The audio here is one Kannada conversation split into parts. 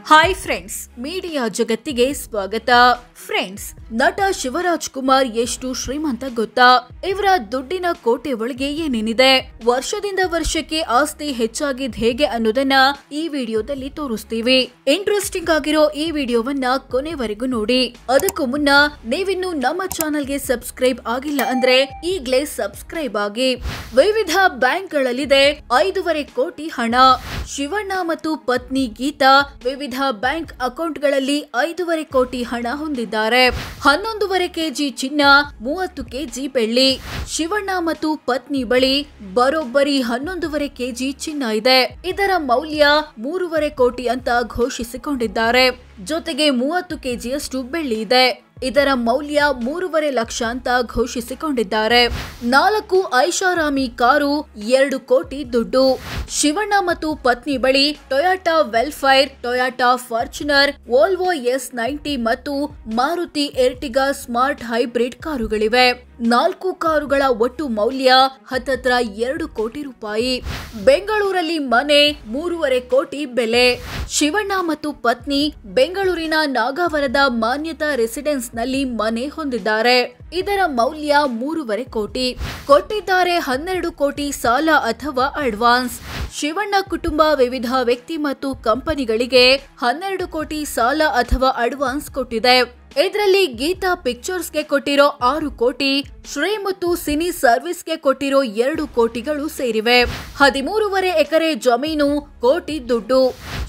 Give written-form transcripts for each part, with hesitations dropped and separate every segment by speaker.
Speaker 1: ಹಾಯ್ ಫ್ರೆಂಡ್ಸ್, ಮೀಡಿಯಾ ಜಗತ್ತಿಗೆ ಸ್ವಾಗತ. ಫ್ರೆಂಡ್ಸ್, ನಟ ಶಿವರಾಜ್ ಕುಮಾರ್ ಎಷ್ಟು ಶ್ರೀಮಂತ ಗೊತ್ತಾ? ಇವರ ದುಡ್ಡಿನ ಕೋಟೆ ಒಳಗೆ ಏನೇನಿದೆ, ವರ್ಷದಿಂದ ವರ್ಷಕ್ಕೆ ಆಸ್ತಿ ಹೆಚ್ಚಾಗಿದ್ ಹೇಗೆ ಅನ್ನೋದನ್ನ ಈ ವಿಡಿಯೋದಲ್ಲಿ ತೋರಿಸ್ತೀವಿ. ಇಂಟ್ರೆಸ್ಟಿಂಗ್ ಆಗಿರೋ ಈ ವಿಡಿಯೋವನ್ನ ಕೊನೆವರೆಗೂ ನೋಡಿ. ಅದಕ್ಕೂ ಮುನ್ನ ನೀವಿನ್ನು ನಮ್ಮ ಚಾನೆಲ್ಗೆ ಸಬ್ಸ್ಕ್ರೈಬ್ ಆಗಿಲ್ಲ ಅಂದ್ರೆ ಈಗ್ಲೇ ಸಬ್ಸ್ಕ್ರೈಬ್ ಆಗಿ. ವಿವಿಧ ಬ್ಯಾಂಕ್ಗಳಲ್ಲಿದೆ 5.5 ಕೋಟಿ ಹಣ. ಶಿವಣ್ಣ ಮತ್ತು ಪತ್ನಿ ಗೀತಾ ವಿವಿಧ ಬ್ಯಾಂಕ್ ಅಕೌಂಟ್ಗಳಲ್ಲಿ 5.5 ಕೋಟಿ ಹಣ ಹೊಂದಿದ್ದಾರೆ. 11.5 ಕೆಜಿ ಚಿನ್ನ, 30 ಕೆಜಿ ಬೆಳ್ಳಿ. ಶಿವಣ್ಣ ಮತ್ತು ಪತ್ನಿ ಬಳಿ ಬರೋಬ್ಬರಿ 11.5 ಕೆಜಿ ಚಿನ್ನ ಇದೆ. ಇದರ ಮೌಲ್ಯ 3.5 ಕೋಟಿ ಅಂತ ಘೋಷಿಸಿಕೊಂಡಿದ್ದಾರೆ. ಜೊತೆಗೆ 30 ಕೆಜಿಯಷ್ಟು ಬೆಳ್ಳಿ ಇದೆ. ಇದರ ಮೌಲ್ಯ 3.5 ಲಕ್ಷ ಅಂತ ಘೋಷಿಸಿಕೊಂಡಿದ್ದಾರೆ. 4 ಐಷಾರಾಮಿ ಕಾರು, 2 ಕೋಟಿ ದುಡ್ಡು. ಶಿವಣ್ಣ ಮತ್ತು ಪತ್ನಿ ಬಳಿ Toyota Vellfire, Toyota Fortuner, Volvo S90 ಮತ್ತು ಮಾರುತಿ ಎರ್ಟಿಗಾ ಸ್ಮಾರ್ಟ್ ಹೈಬ್ರಿಡ್ ಕಾರುಗಳಿವೆ. 4 ಕಾರುಗಳ ಒಟ್ಟು ಮೌಲ್ಯ ಹತ್ತತ್ರ 2 ಕೋಟಿ ರೂಪಾಯಿ. ಬೆಂಗಳೂರಲ್ಲಿ ಮನೆ 3.5 ಕೋಟಿ ಬೆಲೆ. ಶಿವಣ್ಣ ಮತ್ತು ಪತ್ನಿ ಬೆಂಗಳೂರಿನ ನಾಗಾವರದ ಮಾನ್ಯತಾ ರೆಸಿಡೆನ್ಸ್ ನಲ್ಲಿ ಮನೆ ಹೊಂದಿದ್ದಾರೆ. ಇದರ ಮೌಲ್ಯ 3.5 ಕೋಟಿ. ಕೊಟ್ಟಿದ್ದಾರೆ 12 ಕೋಟಿ ಸಾಲ ಅಥವಾ ಅಡ್ವಾನ್ಸ್. ಶಿವಣ್ಣ ಕುಟುಂಬ ವಿವಿಧ ವ್ಯಕ್ತಿ ಮತ್ತು ಕಂಪನಿಗಳಿಗೆ 12 ಕೋಟಿ ಸಾಲ ಅಥವಾ ಅಡ್ವಾನ್ಸ್ ಕೊಟ್ಟಿದೆ. ಇದರಲ್ಲಿ ಗೀತಾ ಪಿಕ್ಚರ್ಸ್ಗೆ ಕೊಟ್ಟಿರೋ 6 ಕೋಟಿ, ಶ್ರೀ ಮತ್ತು ಸಿನಿ ಸರ್ವಿಸ್ಗೆ ಕೊಟ್ಟಿರೋ 2 ಕೋಟಿಗಳು ಸೇರಿವೆ. 13.5 ಎಕರೆ ಜಮೀನು, ಕೋಟಿ ದುಡ್ಡು.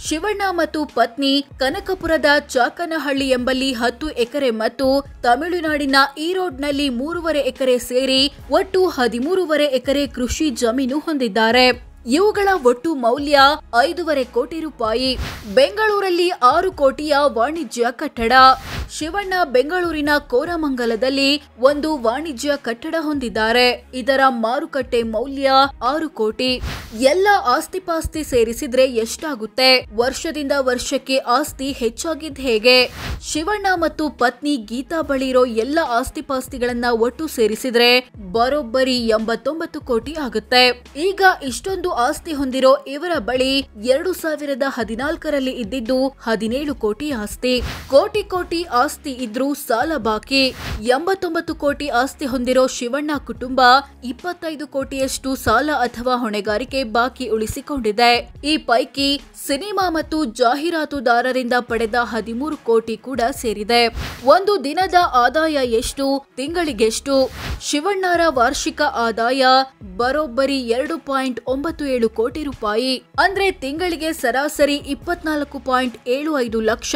Speaker 1: ಶಿವಣ್ಣ ಮತ್ತು ಪತ್ನಿ ಕನಕಪುರದ ಚಾಕನಹಳ್ಳಿ ಎಂಬಲ್ಲಿ 10 ಎಕರೆ ಮತ್ತು ತಮಿಳುನಾಡಿನ ಈರೋಡ್ನಲ್ಲಿ 3.5 ಎಕರೆ ಸೇರಿ ಒಟ್ಟು 13.5 ಎಕರೆ ಕೃಷಿ ಜಮೀನು ಹೊಂದಿದ್ದಾರೆ. ಇವುಗಳ ಒಟ್ಟು ಮೌಲ್ಯ 5.5 ಕೋಟಿ ರೂಪಾಯಿ. ಬೆಂಗಳೂರಲ್ಲಿ 6 ಕೋಟಿಯ ವಾಣಿಜ್ಯ ಕಟ್ಟಡ. ಶಿವಣ್ಣ ಬೆಂಗಳೂರಿನ ಕೋರಮಂಗಲದಲ್ಲಿ ಒಂದು ವಾಣಿಜ್ಯ ಕಟ್ಟಡ ಹೊಂದಿದ್ದಾರೆ. ಇದರ ಮಾರುಕಟ್ಟೆ ಮೌಲ್ಯ 6 ಕೋಟಿ. ಎಲ್ಲ ಆಸ್ತಿಪಾಸ್ತಿ ಸೇರಿಸಿದ್ರೆ ಎಷ್ಟಾಗುತ್ತೆ? ವರ್ಷದಿಂದ ವರ್ಷಕ್ಕೆ ಆಸ್ತಿ ಹೆಚ್ಚಾಗಿದ್ ಹೇಗೆ? ಶಿವಣ್ಣ ಮತ್ತು ಪತ್ನಿ ಗೀತಾ ಬಳಿ ಇರೋ ಎಲ್ಲ ಆಸ್ತಿಪಾಸ್ತಿಗಳನ್ನ ಒಟ್ಟು ಸೇರಿಸಿದ್ರೆ ಬರೋಬ್ಬರಿ 89 ಕೋಟಿ ಆಗುತ್ತೆ. ಈಗ ಇಷ್ಟೊಂದು ಆಸ್ತಿ ಹೊಂದಿರೋ ಇವರ ಬಳಿ 2014ರಲ್ಲಿ ಇದ್ದಿದ್ದು 17 ಕೋಟಿ ಆಸ್ತಿ. ಕೋಟಿ ಆಸ್ತಿ ಇದ್ರೂ ಸಾಲ ಬಾಕಿ. 89 ಕೋಟಿ ಆಸ್ತಿ ಹೊಂದಿರೋ ಶಿವಣ್ಣ ಕುಟುಂಬ 25 ಕೋಟಿಯಷ್ಟು ಸಾಲ ಅಥವಾ ಹೊಣೆಗಾರಿಕೆ ಬಾಕಿ ಉಳಿಸಿಕೊಂಡಿದೆ. ಈ ಪೈಕಿ ಸಿನಿಮಾ ಮತ್ತು ಜಾಹೀರಾತುದಾರರಿಂದ ಪಡೆದ 13 ಕೋಟಿ ಕೂಡ ಸೇರಿದೆ. ಒಂದು ದಿನದ ಆದಾಯ ಎಷ್ಟು? ತಿಂಗಳಿಗೆಷ್ಟು? ಶಿವಣ್ಣರ ವಾರ್ಷಿಕ ಆದಾಯ ಬರೋಬ್ಬರಿ 2.97 ಕೋಟಿ ರೂಪಾಯಿ. ಅಂದ್ರೆ ತಿಂಗಳಿಗೆ ಸರಾಸರಿ 24.75 ಲಕ್ಷ,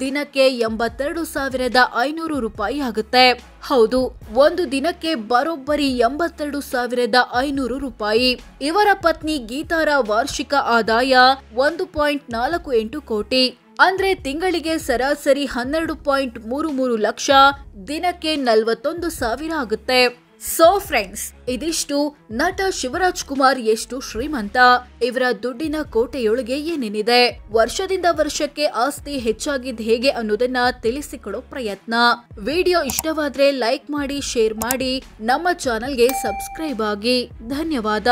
Speaker 1: ದಿನಕ್ಕೆ 82,500 ರೂಪಾಯಿ ಆಗುತ್ತೆ. ಹೌದು, ಒಂದು ದಿನಕ್ಕೆ ಬರೋಬ್ಬರಿ 82,500 ರೂಪಾಯಿ. ಇವರ ಪತ್ನಿ ಗೀತಾರ ವಾರ್ಷಿಕ ಆದಾಯ 1.48 ಕೋಟಿ. ಅಂದ್ರೆ ತಿಂಗಳಿಗೆ ಸರಾಸರಿ 12.33 ಲಕ್ಷ, ದಿನಕ್ಕೆ 41,000 ಆಗುತ್ತೆ. ಸೋ ಫ್ರೆಂಡ್ಸ್, ಇದಿಷ್ಟು ನಟ ಶಿವರಾಜ್ ಕುಮಾರ್ ಎಷ್ಟು ಶ್ರೀಮಂತ, ಇವರ ದುಡ್ಡಿನ ಕೋಟೆಯೊಳಗೆ ಏನೇನಿದೆ, ವರ್ಷದಿಂದ ವರ್ಷಕ್ಕೆ ಆಸ್ತಿ ಹೆಚ್ಚಾಗಿದ್ ಹೇಗೆ ಅನ್ನೋದನ್ನ ತಿಳಿಸಿಕೊಡೋ ಪ್ರಯತ್ನ. ವಿಡಿಯೋ ಇಷ್ಟವಾದ್ರೆ ಲೈಕ್ ಮಾಡಿ, ಶೇರ್ ಮಾಡಿ, ನಮ್ಮ ಚಾನೆಲ್ಗೆ ಸಬ್ಸ್ಕ್ರೈಬ್ ಆಗಿ. ಧನ್ಯವಾದ.